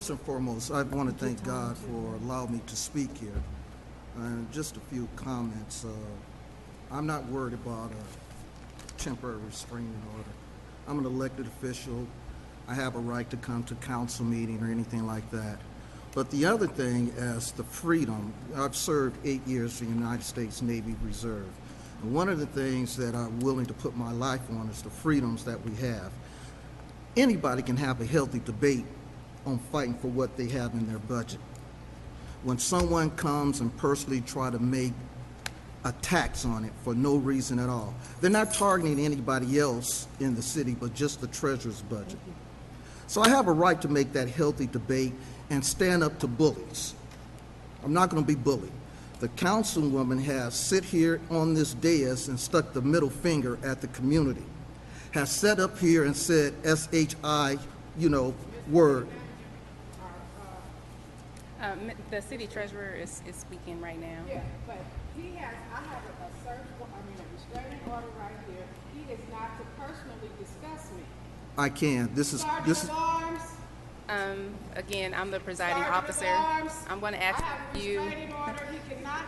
First and foremost, I want to thank God for allowing me to speak here. And just a few comments. I'm not worried about a temporary restraining order. I'm an elected official. I have a right to come to council meeting or anything like that. But the other thing is the freedom. I've served 8 years in the United States Navy Reserve. And one of the things that I'm willing to put my life on is the freedoms that we have. Anybody can have a healthy debate on fighting for what they have in their budget. When someone comes and personally try to make a tax on it for no reason at all, they're not targeting anybody else in the city but just the treasurer's budget. So I have a right to make that healthy debate and stand up to bullies. I'm not going to be bullied. The councilwoman has sit here on this dais and stuck the middle finger at the community, has sat up here and said S-H-I, word. The city treasurer is speaking right now. Yeah, but I have a restraining order right here. He is not to personally discuss me. I can. This is. Again, I'm the presiding officer. I'm going to ask you,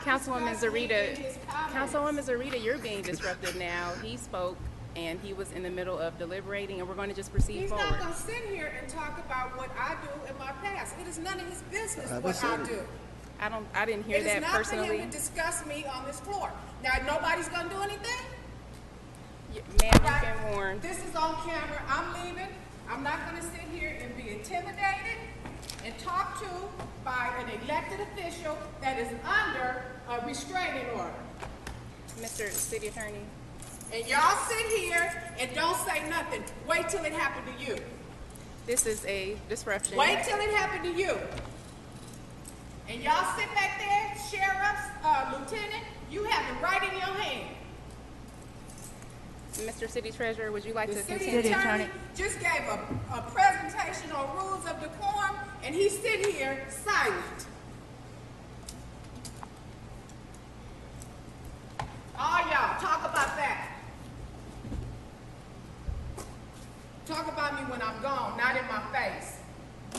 Councilwoman Zurita, you're being disruptive now. He spoke and he was in the middle of deliberating, and we're going to just proceed forward. He's not going to sit here and talk about what I do in my past. It is none of his business what I do. I didn't hear that personally. It is not for him to discuss me on this floor. Now, nobody's going to do anything? Ma'am, you've been warned. This is on camera. I'm leaving. I'm not going to sit here and be intimidated and talked to by an elected official that is under a restraining order. Mr. City Attorney. And y'all sit here and don't say nothing. Wait till it happened to you. This is a disruption. Wait till it happened to you. And y'all sit back there, sheriffs, lieutenant, you have it right in your hand. Mr. City Treasurer, would you like to continue? The city attorney just gave a presentation on rules of decorum, and he's sitting here silent. All y'all, talk about that. Talk about me when I'm gone, not in my face.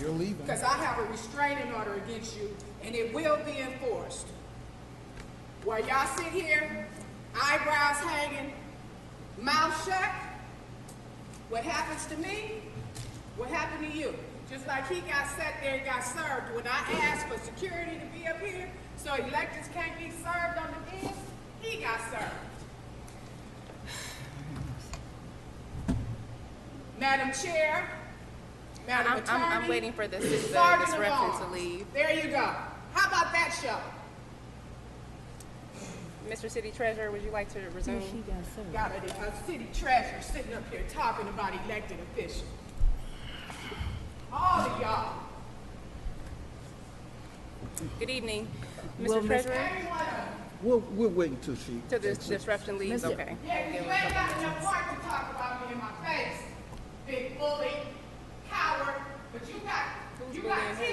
You're leaving. Because I have a restraining order against you, and it will be enforced. While y'all sit here, eyebrows hanging, mouth shut, what happens to me, what happened to you? Just like he got sat there and got served when I asked for security to be up here so electors can't be served on the bench, he got served. Madam Chair, Madam Attorney, I'm waiting for the disruption to leave. There you go. How about that show? Mr. City Treasurer, would you like to resume? Got a city treasurer sitting up here talking about elected officials. All of y'all. Good evening, Mr. Treasurer. We're waiting till she. Till this disruption leaves. Okay. Yeah, you ain't got enough right to talk about me in my face, big bully, coward. But you got 10 days to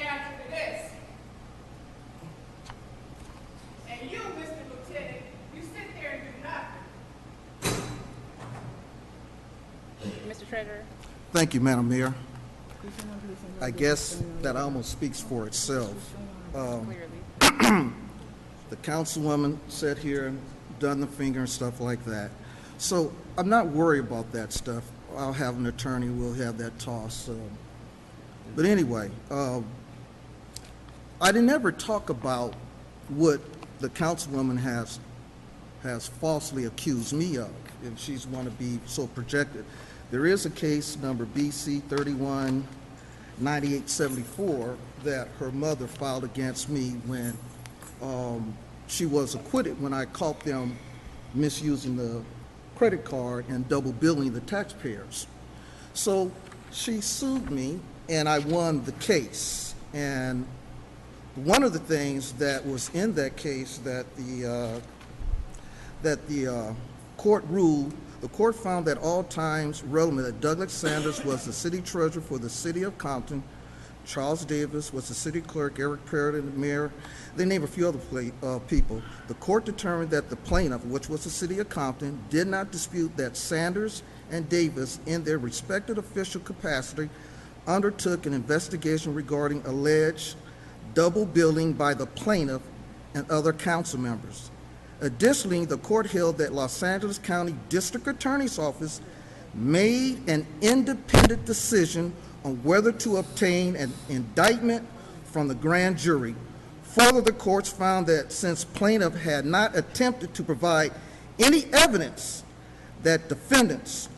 answer to this. And you, Mr. Lieutenant, you sit there and do nothing. Mr. Treasurer. Thank you, Madam Mayor. I guess that almost speaks for itself. Clearly. The councilwoman sat here and done the finger and stuff like that. So I'm not worried about that stuff. I'll have an attorney, we'll have that toss. But anyway, I didn't ever talk about what the councilwoman has falsely accused me of, and she's want to be so projected. There is a case number BC 319874 that her mother filed against me when she was acquitted when I caught them misusing the credit card and double billing the taxpayers. So she sued me and I won the case. And one of the things that was in that case that the court ruled, the court found that all times relevant that Douglas Sanders was the city treasurer for the city of Compton, Charles Davis was the city clerk, Eric Parrott and the mayor. They named a few other people. The court determined that the plaintiff, which was the city of Compton, did not dispute that Sanders and Davis, in their respective official capacity, undertook an investigation regarding alleged double billing by the plaintiff and other council members. Additionally, the court held that Los Angeles County District Attorney's Office made an independent decision on whether to obtain an indictment from the grand jury. Further, the courts found that since plaintiff had not attempted to provide any evidence that defendants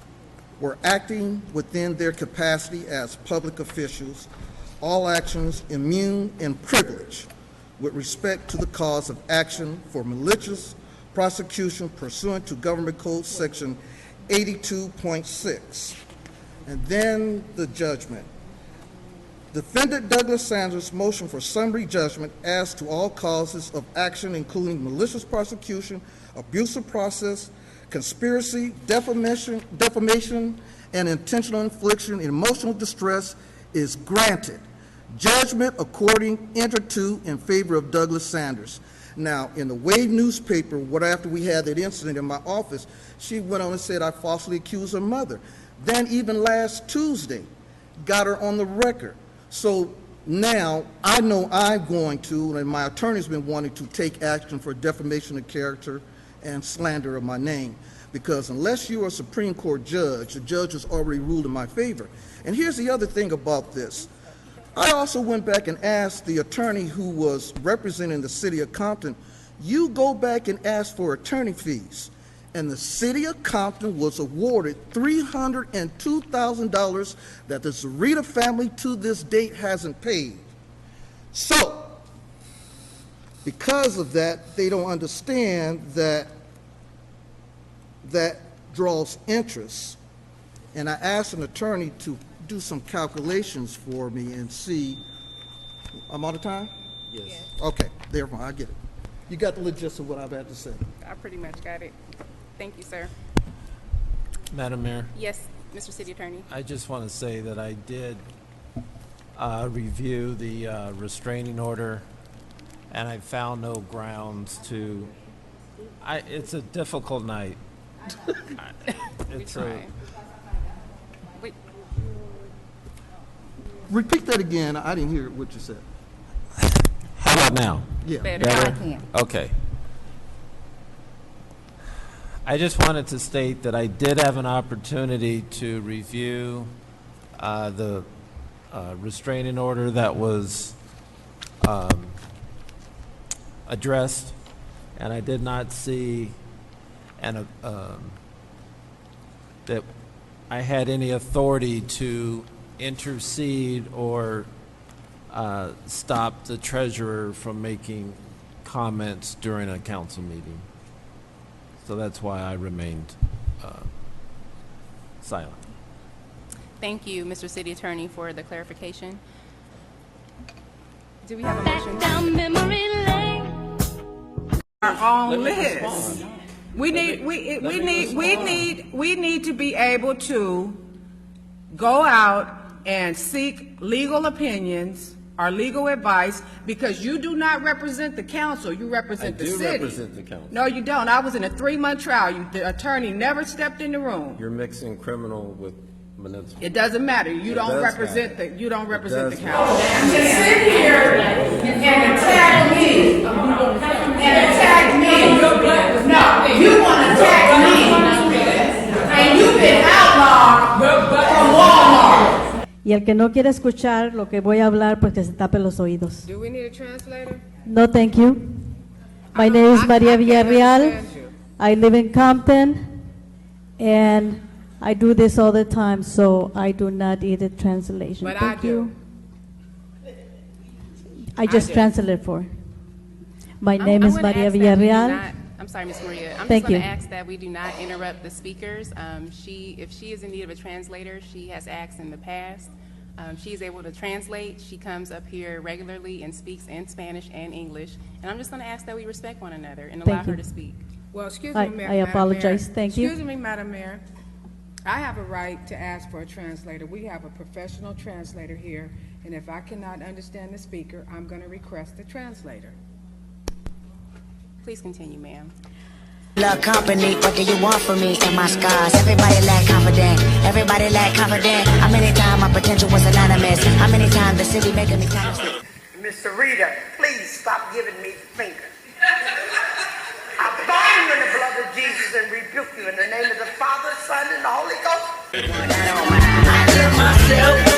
were acting within their capacity as public officials, all actions immune and privileged with respect to the cause of action for malicious prosecution pursuant to Government Code Section 82.6. And then the judgment. Defendant Douglas Sanders' motion for summary judgment as to all causes of action, including malicious prosecution, abuse of process, conspiracy, defamation, and intentional infliction of emotional distress, is granted. Judgment according entered to in favor of Douglas Sanders. Now, in the Wave newspaper, after we had that incident in my office, she went on and said I falsely accused her mother. Then even last Tuesday, got her on the record. So now I know I'm going to, and my attorney's been wanting to take action for defamation of character and slander of my name. Because unless you're a Supreme Court judge, the judge has already ruled in my favor. And here's the other thing about this. I also went back and asked the attorney who was representing the city of Compton, you go back and ask for attorney fees. And the city of Compton was awarded $302,000 that the Zurita family to this date hasn't paid. So, because of that, they don't understand that that draws interest. And I asked an attorney to do some calculations for me and see. I'm out of time? Yes. Okay, there, I get it. You got the gist of what I've had to say. I pretty much got it. Thank you, sir. Madam Mayor, Yes, Mr. City Attorney. I just want to say that I did review the restraining order, and I found no grounds to. It's a difficult night. It's a. Wait, Repeat that again. I didn't hear what you said. How about now? Yeah. better. Okay. I just wanted to state that I did have an opportunity to review the restraining order that was addressed, and I did not see that I had any authority to intercede or stop the treasurer from making comments during a council meeting. So that's why I remained silent. Thank you, Mr. City Attorney, for the clarification. Do we have a motion? Down memory lane. Our own list. We need to be able to go out and seek legal opinions or legal advice, because you do not represent the council, you represent the city. I do represent the council. No, you don't. I was in a 3-month trial. The attorney never stepped in the room. You're mixing criminal with municipal. It doesn't matter. You don't does represent matter. the council. does matter. To sit here and attack me No, you want to attack me, and you've been outlawed from Walmart. Y el que no quiere escuchar lo que voy a hablar, pues que se tape los oídos. Do we need a translator? No, thank you. My name is Maria Villarreal. I live in Compton, and I do this all the time, so I do not need a translation. But Thank I do. you. I just do. translated for. My name I'm is gonna Maria ask that we do Villarreal. not- I'm sorry, Ms. Maria. I'm Thank just going you. to ask that we do not interrupt the speakers. If she is in need of a translator, she has asked in the past. She is able to translate. She comes up here regularly and speaks in Spanish and English. And I'm just going to ask that we respect one another and allow Thank her you. to speak. Well, excuse I- me, I Madam apologize. Mayor. Thank you. Excuse me, Madam Mayor. I have a right to ask for a translator. We have a professional translator here, and if I cannot understand the speaker, I'm going to request a translator. Please continue, ma'am. Love company, what do you want from me and my scars? Everybody lack confident, everybody lack confident. How many times my potential was anonymous? How many times the city making me times? Miss Zurita, please stop giving me the finger. I bind you in the blood of Jesus and rebuke you in the name of the Father, Son, and the Holy Ghost. I love myself.